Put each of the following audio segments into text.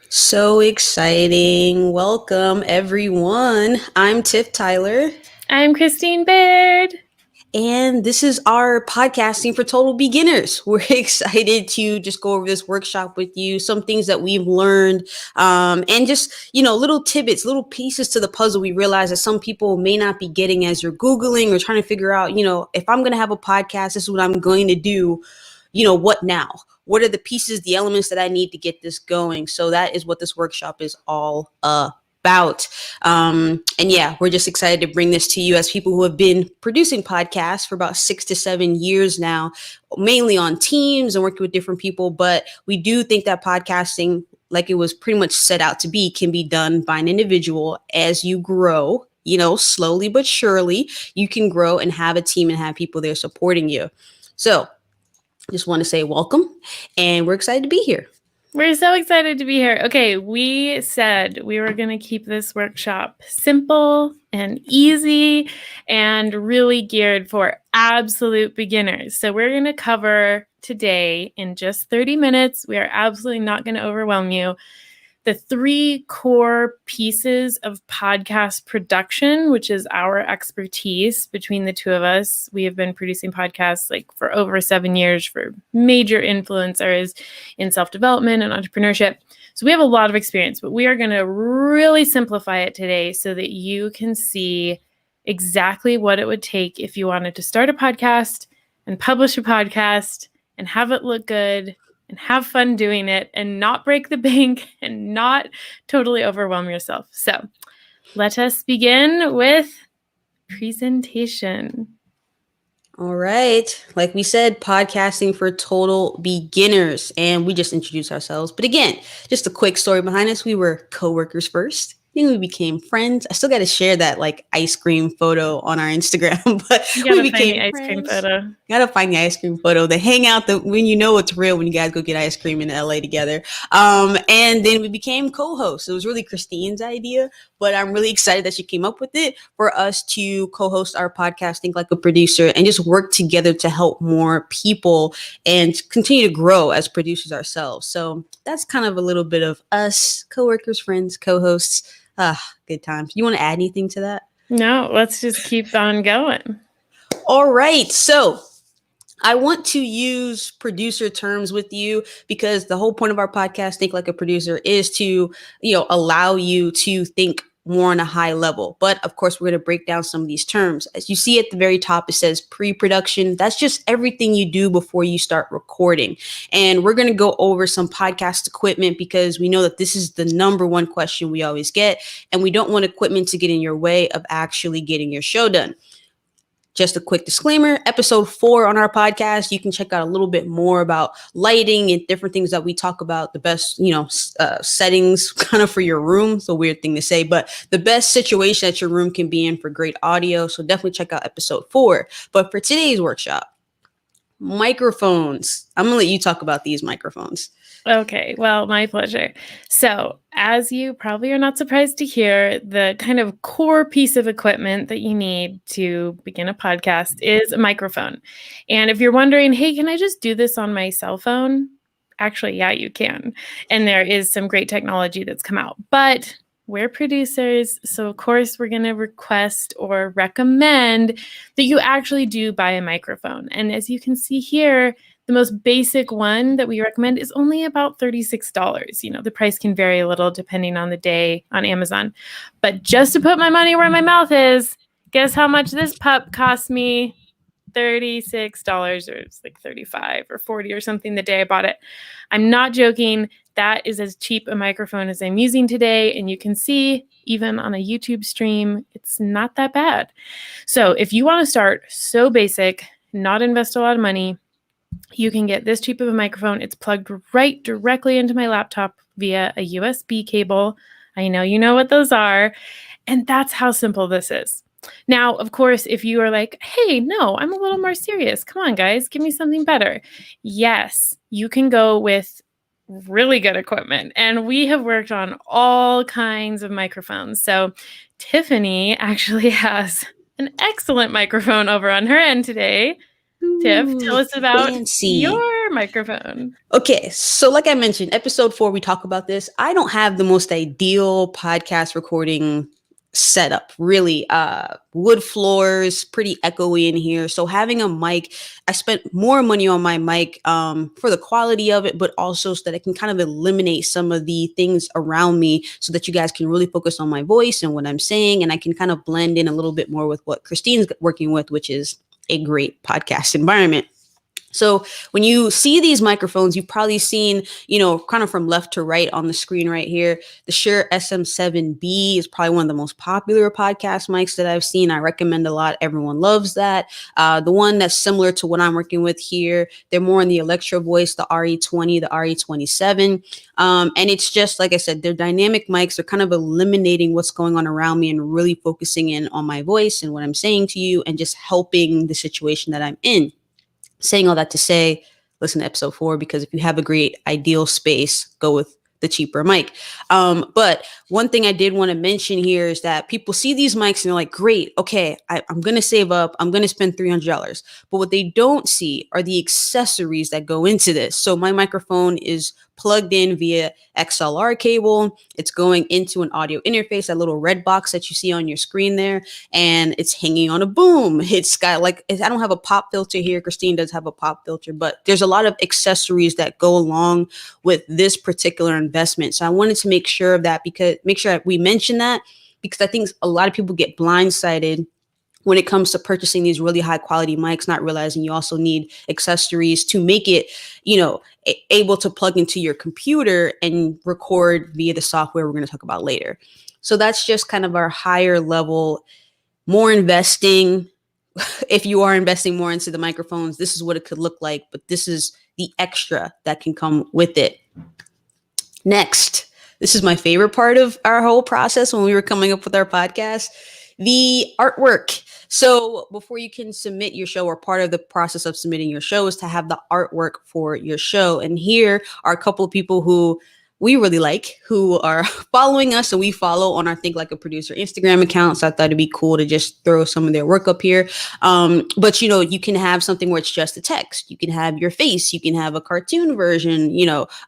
So exciting. Welcome, everyone. I'm Tiff Tyler, I'm Christine Baird. and this is our podcasting for total beginners. We're excited to just go over this workshop with you, some things that we've learned, and just, little tidbits, little pieces to the puzzle we realize that some people may not be getting as you're Googling or trying to figure out, if I'm going to have a podcast, this is what I'm going to do. What now? What are the pieces, the elements that I need to get this going? So that is what this workshop is all about. And yeah, we're just excited to bring this to you as people who have been producing podcasts for about 6 to 7 years now, mainly on teams and working with different people. But we do think that podcasting, like it was pretty much set out to be, can be done by an individual as you grow. Slowly but surely, you can grow and have a team and have people there supporting you. So just want to say welcome, and we're excited to be here. We're so excited to be here. Okay, we said we were going to keep this workshop simple and easy and really geared for absolute beginners. So we're going to cover today in just 30 minutes. We are absolutely not going to overwhelm you. The 3 core pieces of podcast production, which is our expertise between the two of us. We have been producing podcasts for over 7 years for major influencers in self-development and entrepreneurship. So we have a lot of experience, but we are going to really simplify it today so that you can see exactly what it would take if you wanted to start a podcast and publish a podcast and have it look good and have fun doing it and not break the bank and not totally overwhelm yourself. So let us begin with presentation. All right. Like we said, podcasting for total beginners. And we just introduced ourselves. But again, just a quick story behind us. We were coworkers first. Then we became friends. I still got to share that ice cream photo on our Instagram, but we became ice cream photo. Gotta find the ice cream photo. The hangout, when you know it's real when you guys go get ice cream in LA together. And then we became co-hosts. It was really Christine's idea, but I'm really excited that she came up with it for us to co-host our podcast, Think Like a Producer, and just work together to help more people and continue to grow as producers ourselves. So that's kind of a little bit of us, coworkers, friends, co-hosts. Good times. You want to add anything to that? No, let's just keep on going. All right. So I want to use producer terms with you because the whole point of our podcast, Think Like a Producer, is to, allow you to think more on a high level. But of course, we're going to break down some of these terms. As you see at the very top, it says pre-production. That's just everything you do before you start recording. And we're going to go over some podcast equipment because we know that this is the number one question we always get. And we don't want equipment to get in your way of actually getting your show done. Just a quick disclaimer, episode 4 on our podcast, you can check out a little bit more about lighting and different things that we talk about, the best, settings kind of for your room. It's a weird thing to say, but the best situation that your room can be in for great audio. So definitely check out episode 4. But for today's workshop, microphones. I'm going to let you talk about these microphones. Okay, well, my pleasure. So, as you probably are not surprised to hear, the kind of core piece of equipment that you need to begin a podcast is a microphone. And if you're wondering, hey, can I just do this on my cell phone? Actually, yeah, you can. And there is some great technology that's come out. But we're producers, so of course we're going to request or recommend that you actually do buy a microphone. And as you can see here, the most basic one that we recommend is only about $36. The price can vary a little depending on the day on Amazon. But just to put my money where my mouth is, guess how much this pup cost me? $36, or it's like $35 or $40 or something the day I bought it. I'm not joking. That is as cheap a microphone as I'm using today. And you can see, even on a YouTube stream, it's not that bad. So if you want to start so basic, not invest a lot of money, you can get this cheap of a microphone. It's plugged right directly into my laptop via a USB cable. I know you know what those are. And that's how simple this is. Now, of course, if you are like, hey, no, I'm a little more serious. Come on, guys, give me something better. Yes, you can go with really good equipment. And we have worked on all kinds of microphones. So Tiffany actually has an excellent microphone over on her end today. Tiff, tell us about Fancy. your microphone. Okay, so like I mentioned, episode 4, we talk about this. I don't have the most ideal podcast recording setup, really. Wood floors, pretty echoey in here. So having a mic, I spent more money on my mic for the quality of it, but also so that I can kind of eliminate some of the things around me so that you guys can really focus on my voice and what I'm saying. And I can kind of blend in a little bit more with what Christine's working with, which is a great podcast environment. So when you see these microphones, you've probably seen, kind of from left to right on the screen right here. The Shure SM7B is probably one of the most popular podcast mics that I've seen. I recommend a lot. Everyone loves that. The one that's similar to what I'm working with here, they're more in the Electro Voice, the RE20, the RE27. And it's just, like I said, they're dynamic mics. They're kind of eliminating what's going on around me and really focusing in on my voice and what I'm saying to you and just helping the situation that I'm in. Saying all that to say, listen to episode 4, because if you have a great ideal space, go with the cheaper mic. But one thing I did want to mention here is that people see these mics and they're like, great, okay, I'm going to save up. I'm going to spend $300. But what they don't see are the accessories that go into this. So my microphone is plugged in via XLR cable. It's going into an audio interface, that little red box that you see on your screen there, and it's hanging on a boom. It's got I don't have a pop filter here. Christine does have a pop filter, but there's a lot of accessories that go along with this particular investment. So I wanted to make sure of that, make sure we mention that, because I think a lot of people get blindsided when it comes to purchasing these really high quality mics, not realizing you also need accessories to make it, able to plug into your computer and record via the software we're going to talk about later. So that's just kind of our higher level, more investing. If you are investing more into the microphones, this is what it could look like, but this is the extra that can come with it. Next, this is my favorite part of our whole process when we were coming up with our podcast, the artwork. So before you can submit your show, or part of the process of submitting your show is to have the artwork for your show. And here are a couple of people who we really like, who are following us, and we follow on our Think Like a Producer Instagram account. So I thought it'd be cool to just throw some of their work up here. But you can have something where it's just the text. You can have your face. You can have a cartoon version,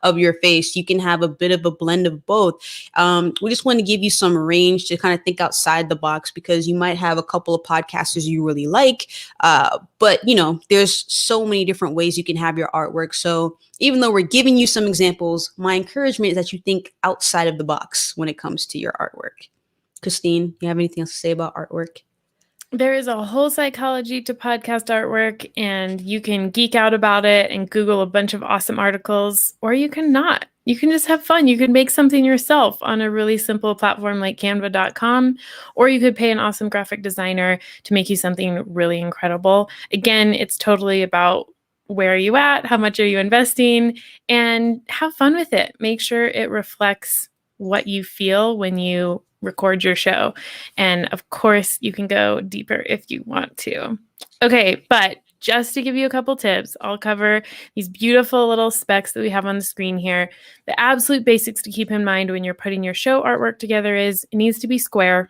of your face. You can have a bit of a blend of both. We just want to give you some range to kind of think outside the box, because you might have a couple of podcasters you really like. But there's so many different ways you can have your artwork. So even though we're giving you some examples, my encouragement is that you think outside of the box when it comes to your artwork. Christine, you have anything else to say about artwork? There is a whole psychology to podcast artwork, and you can geek out about it and Google a bunch of awesome articles, or you can not. You can just have fun. You could make something yourself on a really simple platform like canva.com, or you could pay an awesome graphic designer to make you something really incredible. Again, it's totally about where are you at, how much are you investing, and have fun with it. Make sure it reflects what you feel when you record your show. And of course, you can go deeper if you want to. Okay, but just to give you a couple tips, I'll cover these beautiful little specs that we have on the screen here. The absolute basics to keep in mind when you're putting your show artwork together is it needs to be square.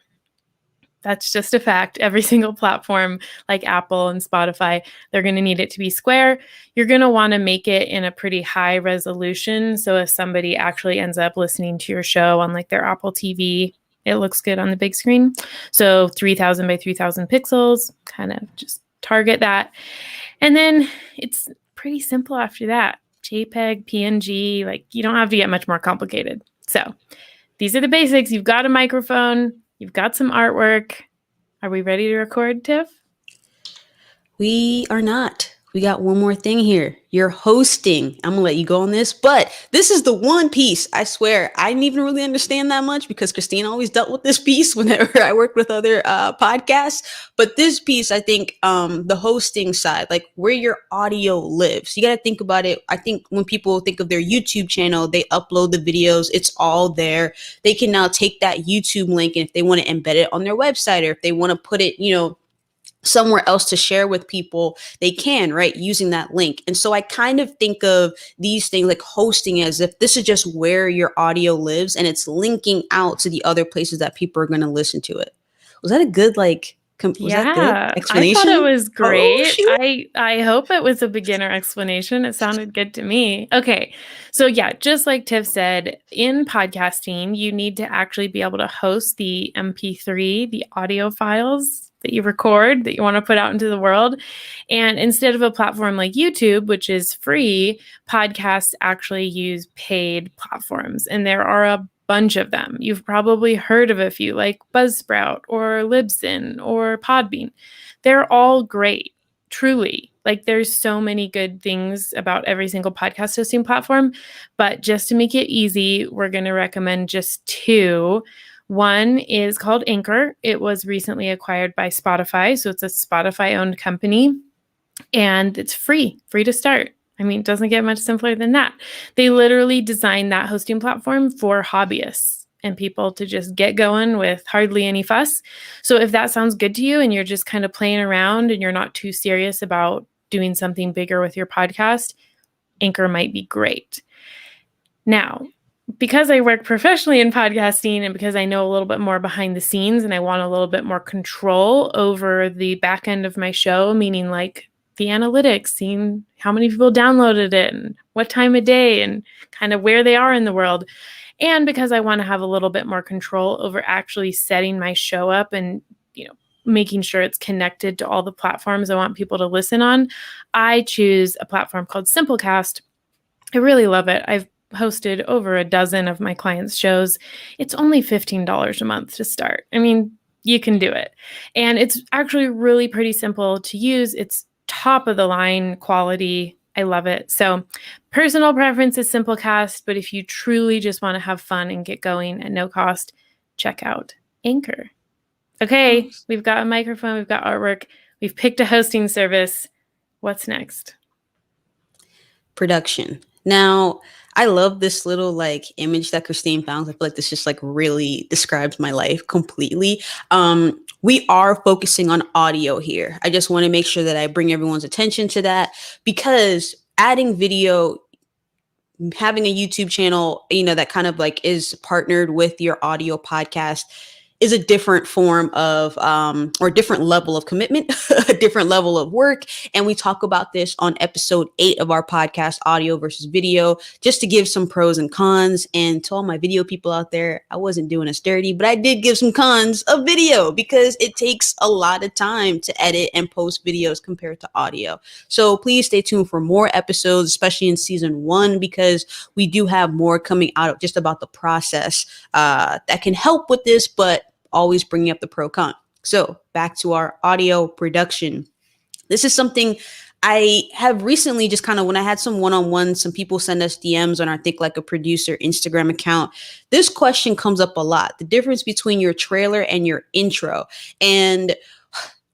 That's just a fact. Every single platform like Apple and Spotify, they're going to need it to be square. You're going to want to make it in a pretty high resolution. So if somebody actually ends up listening to your show on like their Apple TV, it looks good on the big screen. So 3000 by 3000 pixels, kind of just target that. And then it's pretty simple after that. JPEG, PNG, like you don't have to get much more complicated. So these are the basics. You've got a microphone. You've got some artwork. Are we ready to record, Tiff? We are not. We got one more thing here. You're hosting. I'm going to let you go on this, but this is the one piece, I swear, I didn't even really understand that much, because Christine always dealt with this piece whenever I worked with other podcasts. But this piece, I think, the hosting side, like where your audio lives, you got to think about it. I think when people think of their YouTube channel, they upload the videos. It's all there. They can now take that YouTube link, and if they want to embed it on their website, or if they want to put it, somewhere else to share with people, they can, right, using that link. And so I kind of think of these things like hosting as if this is just where your audio lives, and it's linking out to the other places that people are going to listen to it. Was that a good Was that good Yeah, I thought it explanation? was Oh, great. shoot. I hope it was a beginner explanation. It sounded good to me. Okay. So yeah, just like Tiff said, in podcasting, you need to actually be able to host the MP3, the audio files that you record that you want to put out into the world. And instead of a platform like YouTube, which is free, podcasts actually use paid platforms. And there are a bunch of them. You've probably heard of a few like Buzzsprout or Libsyn or Podbean. They're all great, truly. Like there's so many good things about every single podcast hosting platform, but just to make it easy, we're going to recommend just two. One is called Anchor. It was recently acquired by Spotify, so it's a Spotify-owned company and it's free to start. I mean, it doesn't get much simpler than that. They literally designed that hosting platform for hobbyists and people to just get going with hardly any fuss. So if that sounds good to you and you're just kind of playing around and you're not too serious about doing something bigger with your podcast, Anchor might be great. Now, because I work professionally in podcasting and because I know a little bit more behind the scenes and I want a little bit more control over the back end of my show, meaning like the analytics, seeing how many people downloaded it and what time of day and kind of where they are in the world. And because I want to have a little bit more control over actually setting my show up and, making sure it's connected to all the platforms I want people to listen on, I choose a platform called Simplecast. I really love it. I've hosted over a dozen of my clients' shows. It's only $15 a month to start. I mean, you can do it. And it's actually really pretty simple to use. It's top of the line quality. I love it. So personal preference is Simplecast, but if you truly just want to have fun and get going at no cost, check out Anchor. Okay, we've got a microphone, we've got artwork, we've picked a hosting service. What's next? Production. Now, I love this little like image that Christine found. I feel like this just like really describes my life completely. We are focusing on audio here. I just want to make sure that I bring everyone's attention to that because adding video, having a YouTube channel, that kind of like is partnered with your audio podcast is a different form of or different level of commitment, a different level of work. And we talk about this on episode 8 of our podcast, Audio versus Video, just to give some pros and cons. And to all my video people out there, I wasn't doing us dirty, but I did give some cons of video because it takes a lot of time to edit and post videos compared to audio. So please stay tuned for more episodes, especially in season 1, because we do have more coming out of just about the process that can help with this, but always bringing up the pro con. So back to our audio production. This is something I have recently just kind of, when I had some one-on-ones, some people send us DMs on our Think Like a Producer Instagram account. This question comes up a lot. The difference between your trailer and your intro. And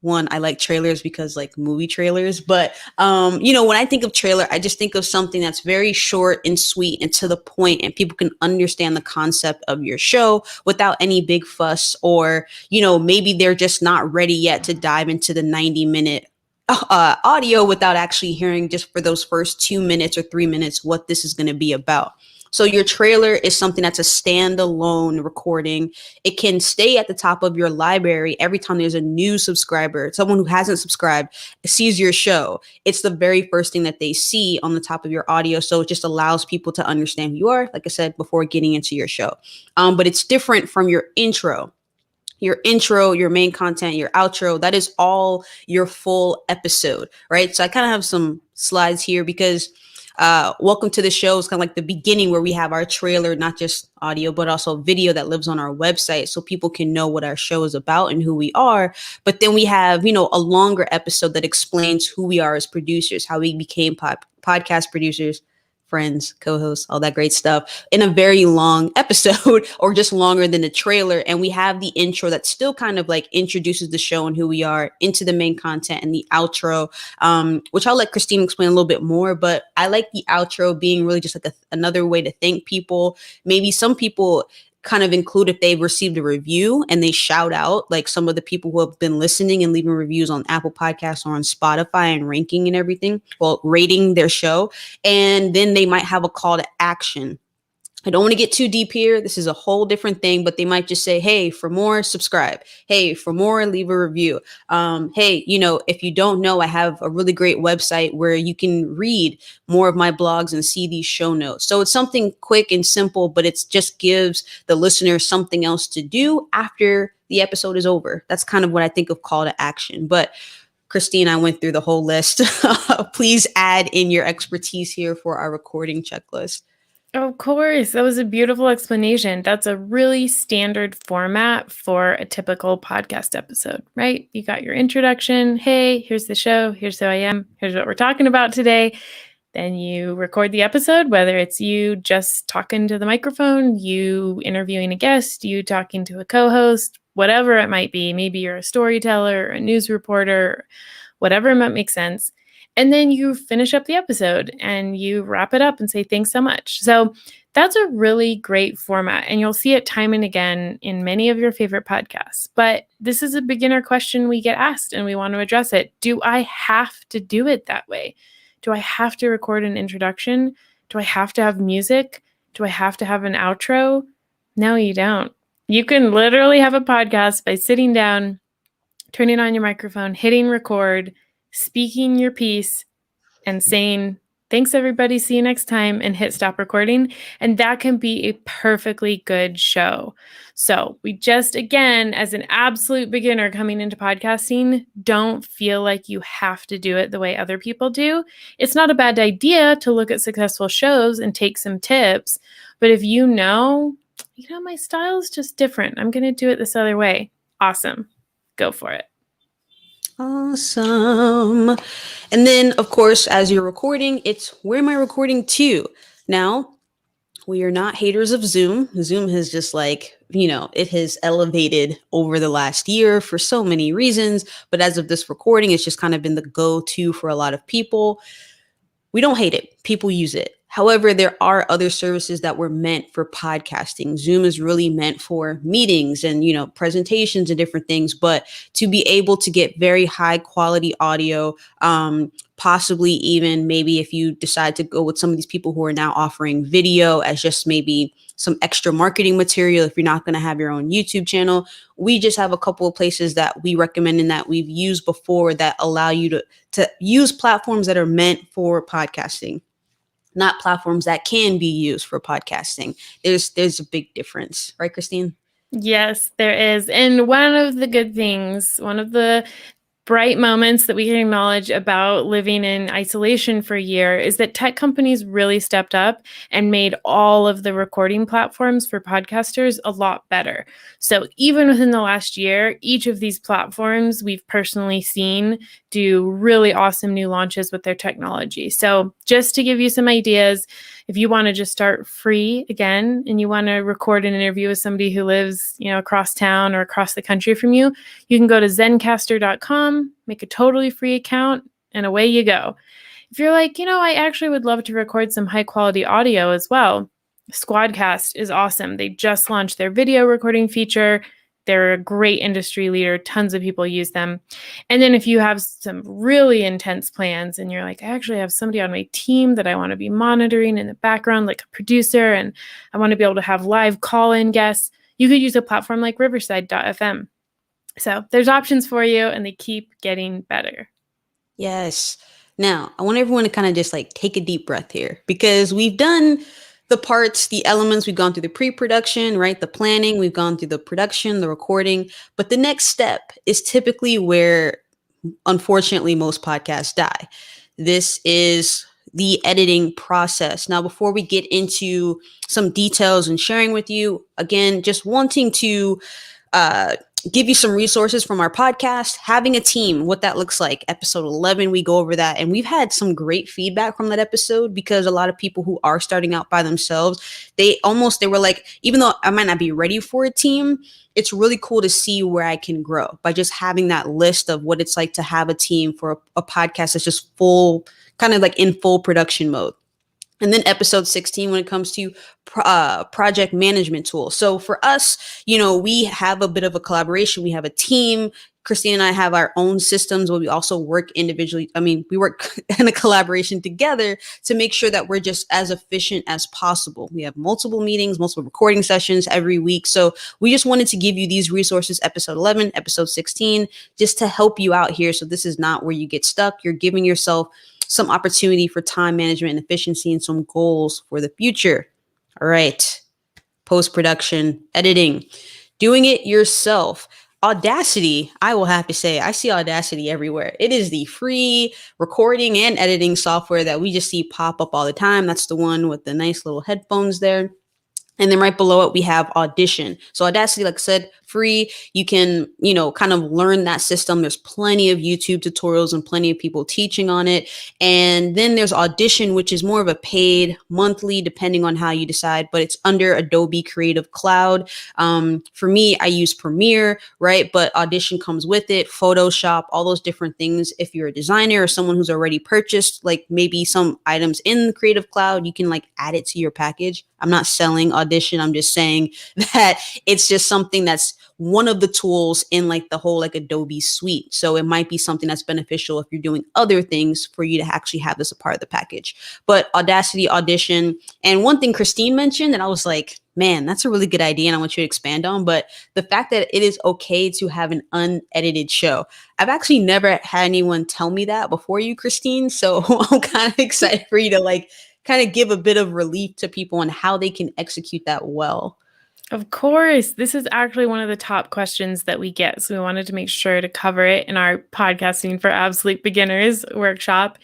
one, I like trailers because like movie trailers, but when I think of trailer, I just think of something that's very short and sweet and to the point, and people can understand the concept of your show without any big fuss, or maybe they're just not ready yet to dive into the 90-minute audio without actually hearing just for those first 2 minutes or 3 minutes what this is going to be about. So your trailer is something that's a standalone recording. It can stay at the top of your library every time there's a new subscriber, someone who hasn't subscribed, sees your show. It's the very first thing that they see on the top of your audio. So it just allows people to understand who you are, like I said, before getting into your show. But it's different from your intro. Your intro, your main content, your outro, that is all your full episode, right? So I kind of have some slides here because welcome to the show is kind of like the beginning where we have our trailer, not just audio, but also video that lives on our website so people can know what our show is about and who we are. But then we have, a longer episode that explains who we are as producers, how we became podcast producers, friends, co-hosts, all that great stuff in a very long episode or just longer than the trailer. And we have the intro that still kind of like introduces the show and who we are into the main content, and the outro, which I'll let Christine explain a little bit more. But I like the outro being really just like another way to thank people. Maybe some people kind of include if they've received a review and they shout out like some of the people who have been listening and leaving reviews on Apple Podcasts or on Spotify and ranking and everything, well, rating their show. And then they might have a call to action I don't want to get too deep here. This is a whole different thing, but they might just say, hey, for more, subscribe. Hey, for more, leave a review. Hey, if you don't know, I have a really great website where you can read more of my blogs and see these show notes. So it's something quick and simple, but it just gives the listener something else to do after the episode is over. That's kind of what I think of call to action. But Christine, I went through the whole list. Please add in your expertise here for our recording checklist. Of course, that was a beautiful explanation. That's a really standard format for a typical podcast episode, right? You got your introduction. Hey, here's the show. Here's who I am. Here's what we're talking about today. Then you record the episode, whether it's you just talking to the microphone, you interviewing a guest, you talking to a co-host, whatever it might be. Maybe you're a storyteller, or a news reporter, whatever might make sense. And then you finish up the episode and you wrap it up and say, thanks so much. So that's a really great format. And you'll see it time and again in many of your favorite podcasts. But this is a beginner question we get asked and we want to address it. Do I have to do it that way? Do I have to record an introduction? Do I have to have music? Do I have to have an outro? No, you don't. You can literally have a podcast by sitting down, turning on your microphone, hitting record, speaking your piece, and saying, thanks everybody, see you next time, and hit stop recording. And that can be a perfectly good show. So we just, again, as an absolute beginner coming into podcasting, don't feel like you have to do it the way other people do. It's not a bad idea to look at successful shows and take some tips. But if my style is just different, I'm going to do it this other way. Awesome. Go for it. Awesome. And then, of course, as you're recording, it's where am I recording to? Now, we are not haters of Zoom. Zoom has just it has elevated over the last year for so many reasons. But as of this recording, it's just kind of been the go-to for a lot of people. We don't hate it. People use it. However, there are other services that were meant for podcasting. Zoom is really meant for meetings and, presentations and different things. But to be able to get very high quality audio, possibly even maybe if you decide to go with some of these people who are now offering video as just maybe some extra marketing material, if you're not going to have your own YouTube channel, we just have a couple of places that we recommend and that we've used before that allow you to use platforms that are meant for podcasting, not platforms that can be used for podcasting. There's a big difference, right, Christine? Yes, there is. And one of the bright moments that we can acknowledge about living in isolation for a year is that tech companies really stepped up and made all of the recording platforms for podcasters a lot better. So even within the last year, each of these platforms we've personally seen do really awesome new launches with their technology. So just to give you some ideas, if you want to just start free again and you want to record an interview with somebody who lives, across town or across the country from you, you can go to zencaster.com, make a totally free account, and away you go. If you're like, I actually would love to record some high quality audio as well, Squadcast is awesome. They just launched their video recording feature. They're a great industry leader. Tons of people use them. And then if you have some really intense plans and you're like, I actually have somebody on my team that I want to be monitoring in the background, like a producer, and I want to be able to have live call-in guests, you could use a platform like Riverside.fm. So there's options for you and they keep getting better. Yes. Now, I want everyone to kind of just take a deep breath here because we've done the parts, the elements, we've gone through the pre-production, right? The planning, we've gone through the production, the recording. But the next step is typically where, unfortunately, most podcasts die. This is the editing process. Now, before we get into some details and sharing with you, again, just wanting to give you some resources from our podcast, having a team, what that looks like. Episode 11, we go over that. And we've had some great feedback from that episode because a lot of people who are starting out by themselves, they were like, even though I might not be ready for a team, it's really cool to see where I can grow by just having that list of what it's like to have a team for a podcast that's just full, kind of in full production mode. And then episode 16, when it comes to project management tools. So for us, we have a bit of a collaboration. We have a team Christine and I have our own systems, but we also work individually. I mean, we work in a collaboration together to make sure that we're just as efficient as possible. We have multiple meetings, multiple recording sessions every week. So we just wanted to give you these resources, episode 11, episode 16, just to help you out here. So this is not where you get stuck. You're giving yourself some opportunity for time management and efficiency and some goals for the future. All right. Post-production, editing, doing it yourself. Audacity, I will have to say, I see Audacity everywhere. It is the free recording and editing software that we just see pop up all the time. That's the one with the nice little headphones there. And then right below it, we have Audition. So Audacity, like I said, free. You can, kind of learn that system. There's plenty of YouTube tutorials and plenty of people teaching on it. And then there's Audition, which is more of a paid monthly, depending on how you decide, but it's under Adobe Creative Cloud. For me, I use Premiere, right? But Audition comes with it, Photoshop, all those different things. If you're a designer or someone who's already purchased, like maybe some items in Creative Cloud, you can like add it to your package. I'm not selling Audition. I'm just saying that it's just something that's one of the tools in like the whole like Adobe suite. So it might be something that's beneficial if you're doing other things for you to actually have this a part of the package. But Audacity, Audition, and one thing Christine mentioned that I was like, man, that's a really good idea and I want you to expand on. But the fact that it is okay to have an unedited show. I've actually never had anyone tell me that before you, Christine. So I'm kind of excited for you to like kind of give a bit of relief to people on how they can execute that well. Of course. This is actually one of the top questions that we get. So we wanted to make sure to cover it in our Podcasting for Absolute Beginners workshop.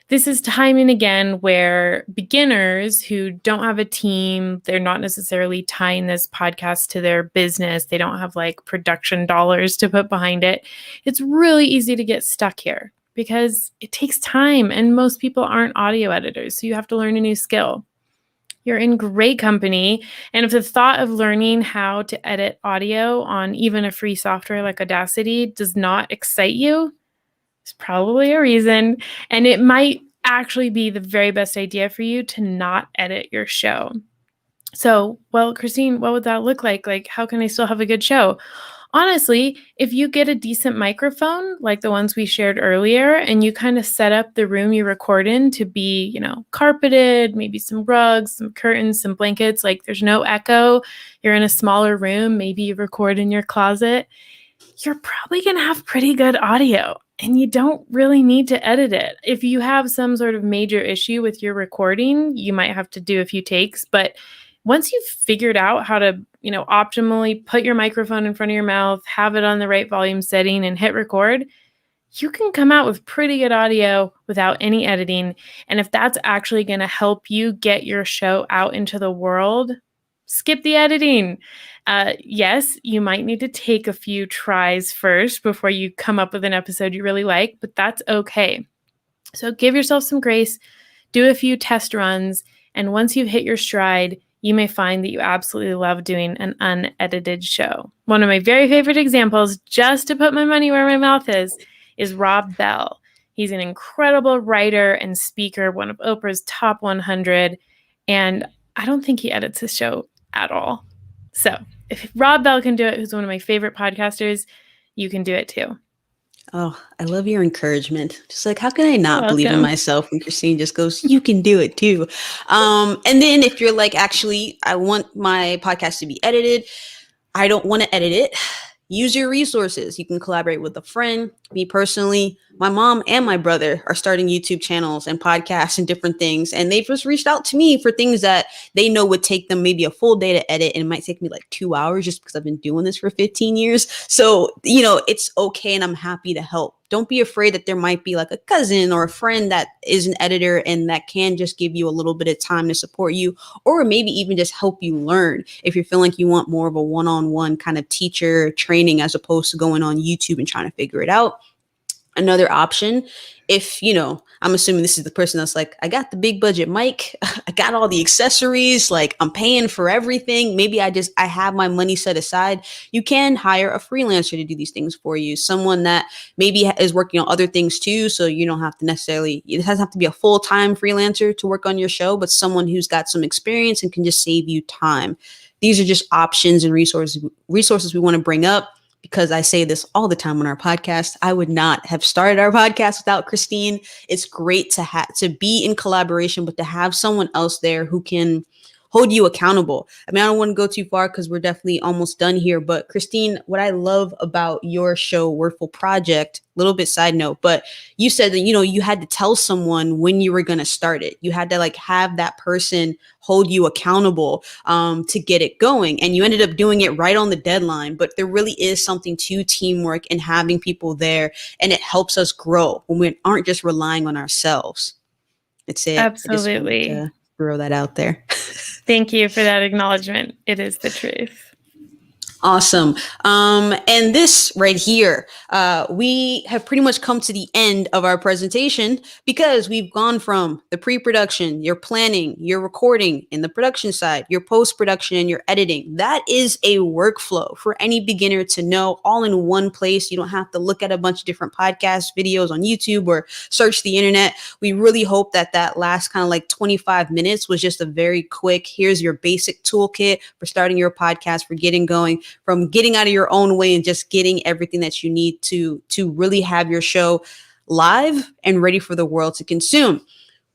This is time and again where beginners who don't have a team, they're not necessarily tying this podcast to their business. They don't have like production dollars to put behind it. It's really easy to get stuck here because it takes time and most people aren't audio editors. So you have to learn a new skill. You're in great company. And if the thought of learning how to edit audio on even a free software like Audacity does not excite you, there's probably a reason. And it might actually be the very best idea for you to not edit your show. So, well, Christine, what would that look like? Like, how can I still have a good show? Honestly, if you get a decent microphone, like the ones we shared earlier, and you kind of set up the room you record in to be, carpeted, maybe some rugs, some curtains, some blankets, like there's no echo, you're in a smaller room, maybe you record in your closet, you're probably going to have pretty good audio and you don't really need to edit it. If you have some sort of major issue with your recording, you might have to do a few takes, but once you've figured out how to, optimally put your microphone in front of your mouth, have it on the right volume setting and hit record, you can come out with pretty good audio without any editing. And if that's actually going to help you get your show out into the world, skip the editing. Yes, you might need to take a few tries first before you come up with an episode you really like, but that's okay. So give yourself some grace, do a few test runs, and once you've hit your stride, you may find that you absolutely love doing an unedited show. One of my very favorite examples, just to put my money where my mouth is Rob Bell. He's an incredible writer and speaker, one of Oprah's top 100, and I don't think he edits his show at all. So if Rob Bell can do it, who's one of my favorite podcasters, you can do it too. Oh, I love your encouragement. Just like, how can I not believe in myself when Christine just goes, you can do it too. And then if you're like, actually, I want my podcast to be edited, I don't want to edit it, use your resources. You can collaborate with a friend. Me personally, my mom and my brother are starting YouTube channels and podcasts and different things. And they've just reached out to me for things that they know would take them maybe a full day to edit. And it might take me like 2 hours just because I've been doing this for 15 years. So, it's okay. And I'm happy to help. Don't be afraid that there might be like a cousin or a friend that is an editor and that can just give you a little bit of time to support you, or maybe even just help you learn if you're feeling like you want more of a one-on-one kind of teacher training as opposed to going on YouTube and trying to figure it out. Another option, if, I'm assuming this is the person that's like, I got the big budget mic, I got all the accessories, like I'm paying for everything. Maybe I have my money set aside. You can hire a freelancer to do these things for you. Someone that maybe is working on other things too. So you don't have to it doesn't have to be a full-time freelancer to work on your show, but someone who's got some experience and can just save you time. These are just options and resources we want to bring up. because I say this all the time on our podcast, I would not have started our podcast without Christine. It's great to be in collaboration, but to have someone else there who can hold you accountable. I mean, I don't want to go too far because we're definitely almost done here. But Christine, what I love about your show, Wordful Project, little bit side note, but you said that, you had to tell someone when you were going to start it. You had to like have that person hold you accountable to get it going. And you ended up doing it right on the deadline. But there really is something to teamwork and having people there. And it helps us grow when we aren't just relying on ourselves. That's it. Absolutely. I just wanted to throw that out there. Thank you for that acknowledgement. It is the truth. Awesome. And this right here, we have pretty much come to the end of our presentation because we've gone from the pre-production, your planning, your recording in the production side, your post-production and your editing. That is a workflow for any beginner to know all in one place. You don't have to look at a bunch of different podcast videos on YouTube or search the internet. We really hope that last kind of like 25 minutes was just a very quick, here's your basic toolkit for starting your podcast, for getting going, from getting out of your own way and just getting everything that you need to really have your show live and ready for the world to consume.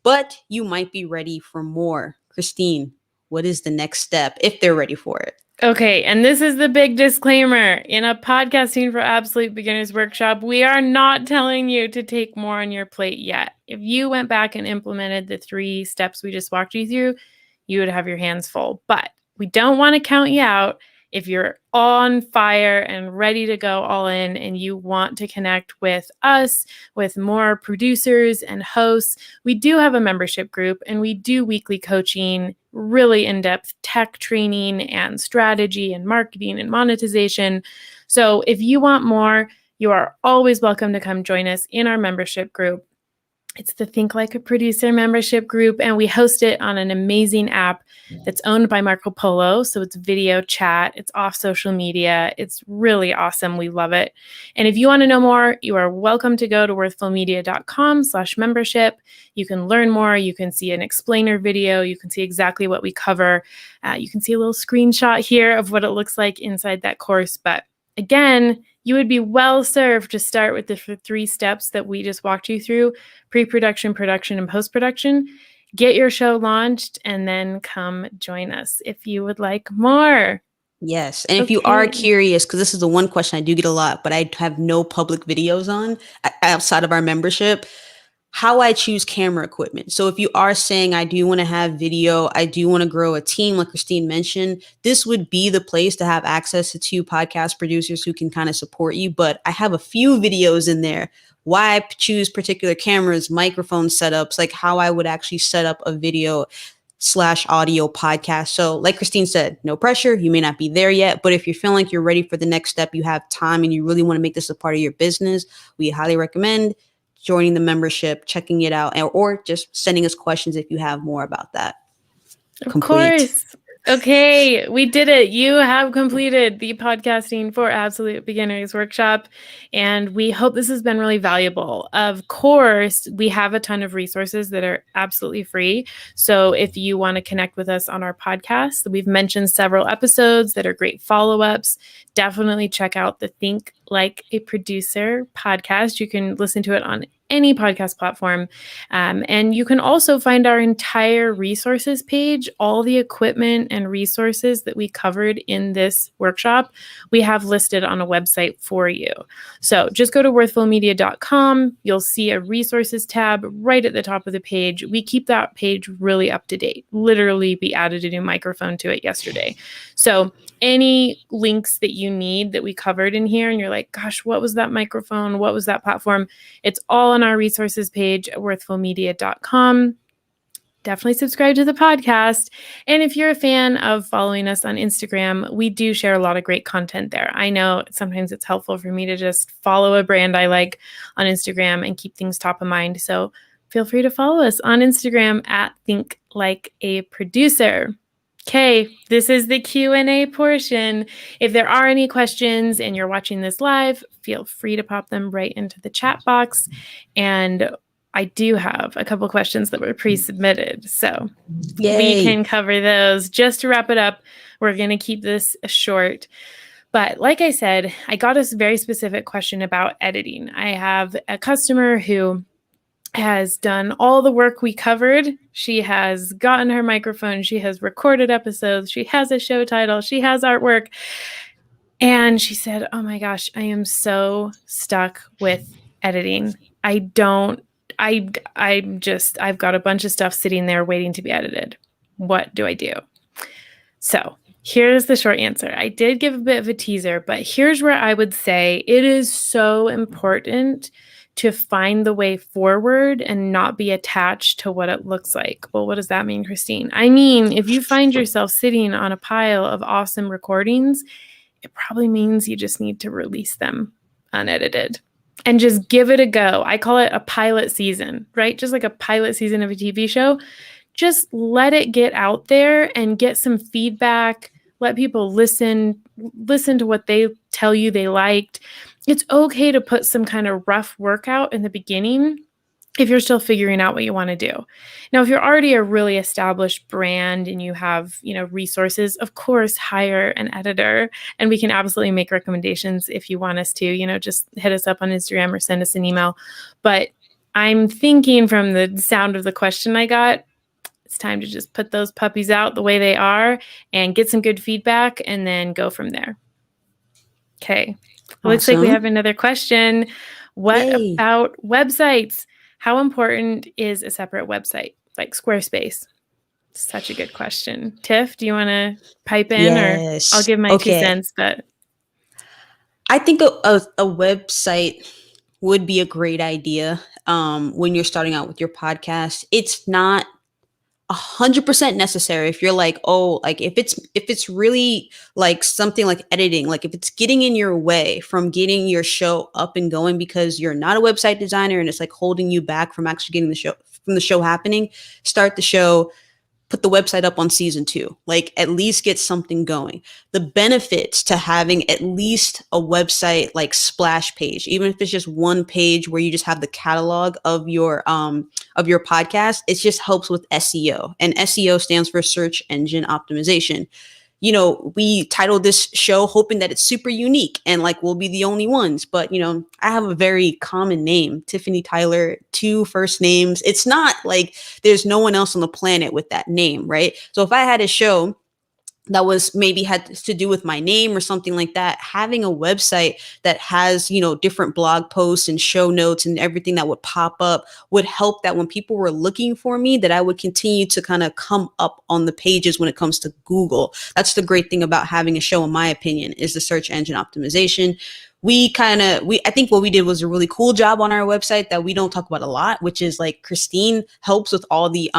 But you might be ready for more. Christine, what is the next step if they're ready for it? Okay, and this is the big disclaimer. In a Podcasting for Absolute Beginners workshop, we are not telling you to take more on your plate yet. If you went back and implemented the 3 steps we just walked you through, you would have your hands full. But we don't want to count you out. If you're on fire and ready to go all in and you want to connect with us, with more producers and hosts, we do have a membership group and we do weekly coaching, really in-depth tech training and strategy and marketing and monetization. So if you want more, you are always welcome to come join us in our membership group. It's the Think Like a Producer membership group, and we host it on an amazing app that's owned by Marco Polo. So it's video chat. It's off social media. It's really awesome. We love it. And if you want to know more, you are welcome to go to worthfulmedia.com/membership. You can learn more. You can see an explainer video. You can see exactly what we cover. You can see a little screenshot here of what it looks like inside that course. But again, you would be well served to start with the 3 steps that we just walked you through: pre-production, production, and post-production. Get your show launched and then come join us if you would like more. Yes. And if you are curious, because this is the one question I do get a lot, but I have no public videos on outside of our membership, how I choose camera equipment. So if you are saying, I do want to have video, I do want to grow a team, like Christine mentioned, this would be the place to have access to 2 podcast producers who can kind of support you. But I have a few videos in there, why I choose particular cameras, microphone setups, like how I would actually set up a video/audio podcast. So like Christine said, no pressure. You may not be there yet, but if you're feeling like you're ready for the next step, you have time and you really want to make this a part of your business, we highly recommend joining the membership, checking it out, or just sending us questions if you have more about that. Of course. Okay, we did it. You have completed the Podcasting for Absolute Beginners workshop, and we hope this has been really valuable. Of course, we have a ton of resources that are absolutely free. So if you want to connect with us on our podcast, we've mentioned several episodes that are great follow-ups. Definitely check out the Think Like a Producer podcast. You can listen to it on any podcast platform. And you can also find our entire resources page, all the equipment and resources that we covered in this workshop, we have listed on a website for you. So just go to worthfulmedia.com. You'll see a resources tab right at the top of the page. We keep that page really up to date. Literally, we added a new microphone to it yesterday. So any links that you need that we covered in here and you're like, gosh, what was that microphone? What was that platform? It's all on our resources page at worthfulmedia.com. Definitely subscribe to the podcast. And if you're a fan of following us on Instagram, we do share a lot of great content there. I know sometimes it's helpful for me to just follow a brand I like on Instagram and keep things top of mind. So feel free to follow us on Instagram at Think Like a Producer. Okay, this is the Q&A portion. If there are any questions and you're watching this live, feel free to pop them right into the chat box. And I do have a couple questions that were pre-submitted, so we can cover those. Just to wrap it up, we're going to keep this short. But like I said, I got a very specific question about editing. I have a customer who has done all the work we covered. She has gotten her microphone. She has recorded episodes. She has a show title. She has artwork. And she said, oh my gosh, I am so stuck with editing. I've got a bunch of stuff sitting there waiting to be edited. What do I do? So here's the short answer. I did give a bit of a teaser, but here's where I would say it is so important to find the way forward and not be attached to what it looks like. Well, what does that mean, Christine? I mean, if you find yourself sitting on a pile of awesome recordings, it probably means you just need to release them unedited and just give it a go. I call it a pilot season, right? Just like a pilot season of a TV show. Just let it get out there and get some feedback. Let people listen to what they tell you they liked. It's okay to put some kind of rough workout in the beginning if you're still figuring out what you want to do. Now, if you're already a really established brand and you have, resources, of course, hire an editor, and we can absolutely make recommendations if you want us to, just hit us up on Instagram or send us an email. But I'm thinking from the sound of the question I got, it's time to just put those puppies out the way they are and get some good feedback and then go from there. Okay. Awesome. Looks like we have another question. What about websites? How important is a separate website like Squarespace? Such a good question. Tiff, do you want to pipe in? Yes. Or I'll give my 2 cents, but I think a website would be a great idea when you're starting out with your podcast. It's not 100% necessary if you're like, oh, like if it's really like something like editing, like if it's getting in your way from getting your show up and going because you're not a website designer and it's like holding you back from actually getting the show happening, start the show, put the website up on season 2, like at least get something going. The benefits to having at least a website like splash page, even if it's just one page where you just have the catalog of your podcast, it just helps with SEO, and SEO stands for search engine optimization. We titled this show hoping that it's super unique and like we'll be the only ones. But, I have a very common name, Tiffany Tyler, 2 first names. It's not like there's no one else on the planet with that name, right? So if I had a show that was maybe had to do with my name or something like that, having a website that has, different blog posts and show notes and everything that would pop up would help that when people were looking for me, that I would continue to kind of come up on the pages when it comes to Google. That's the great thing about having a show, in my opinion, is the search engine optimization. I think what we did was a really cool job on our website that we don't talk about a lot, which is like Christine helps with all the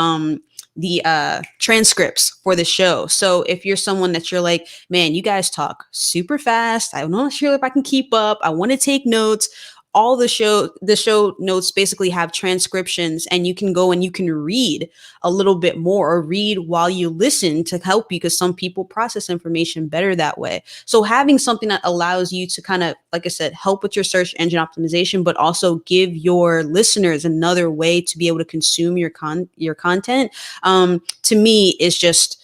transcripts for the show. So if you're someone that you're like, man, you guys talk super fast, I'm not sure if I can keep up, I want to take notes, all the show notes basically have transcriptions, and you can go and you can read a little bit more or read while you listen to help you, because some people process information better that way. So having something that allows you to kind of, like I said, help with your search engine optimization, but also give your listeners another way to be able to consume your content, to me is just,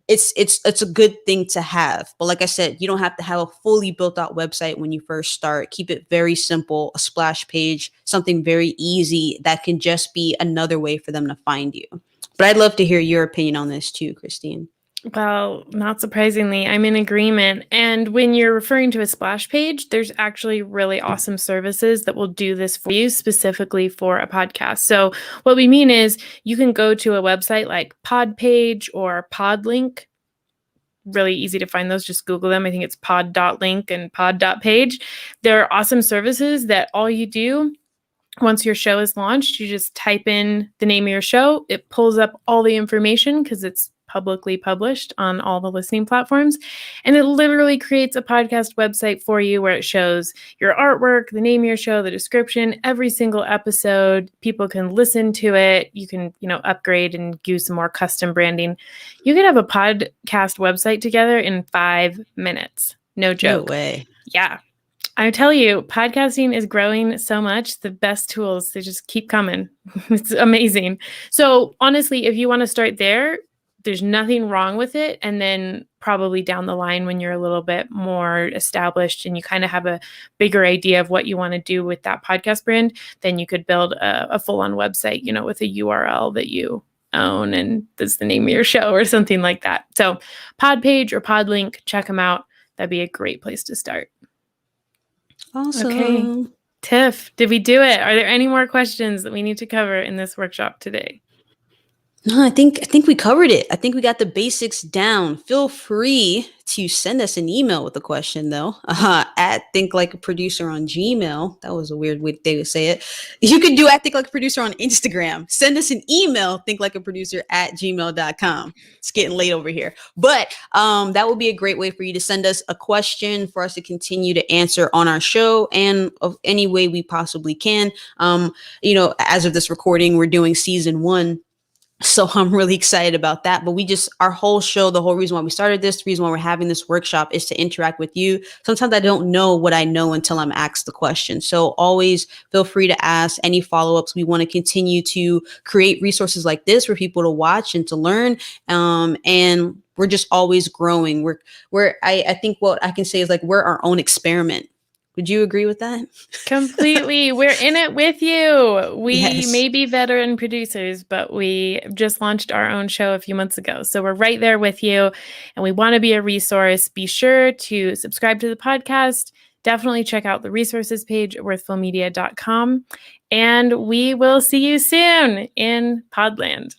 it's a good thing to have. But like I said, you don't have to have a fully built out website when you first start. Keep it very simple, a splash page, something very easy that can just be another way for them to find you. But I'd love to hear your opinion on this too, Christine. Well, not surprisingly, I'm in agreement. And when you're referring to a splash page, there's actually really awesome services that will do this for you specifically for a podcast. So what we mean is you can go to a website like Podpage or Podlink. Really easy to find those. Just Google them. I think it's pod.link and pod.page. They're awesome services that all you do once your show is launched, you just type in the name of your show. It pulls up all the information because it's publicly published on all the listening platforms. And it literally creates a podcast website for you where it shows your artwork, the name of your show, the description, every single episode. People can listen to it. You can, upgrade and do some more custom branding. You can have a podcast website together in 5 minutes. No joke. No way. Yeah. I tell you, podcasting is growing so much. The best tools, they just keep coming. It's amazing. So honestly, if you want to start there, there's nothing wrong with it. And then probably down the line when you're a little bit more established and you kind of have a bigger idea of what you want to do with that podcast brand, then you could build a full-on website, with a URL that you own and that's the name of your show or something like that. So Podpage or Podlink, check them out. That'd be a great place to start. Awesome. Okay. Tiff, did we do it? Are there any more questions that we need to cover in this workshop today? No, I think we covered it. I think we got the basics down. Feel free to send us an email with a question, though, at Think Like a Producer on Gmail. That was a weird way to say it. You could do at Think Like a Producer on Instagram. Send us an email, thinklikeaproducer@gmail.com. It's getting late over here. But that would be a great way for you to send us a question for us to continue to answer on our show and of any way we possibly can. As of this recording, we're doing season 1. So I'm really excited about that. But our whole show, the whole reason why we started this, the reason why we're having this workshop is to interact with you. Sometimes I don't know what I know until I'm asked the question. So always feel free to ask any follow-ups. We want to continue to create resources like this for people to watch and to learn. And we're just always growing. I think what I can say is like, we're our own experiment. Would you agree with that? Completely. We're in it with you. We Yes. may be veteran producers, but we just launched our own show a few months ago. So we're right there with you and we want to be a resource. Be sure to subscribe to the podcast. Definitely check out the resources page at worthfulmedia.com. And we will see you soon in Podland.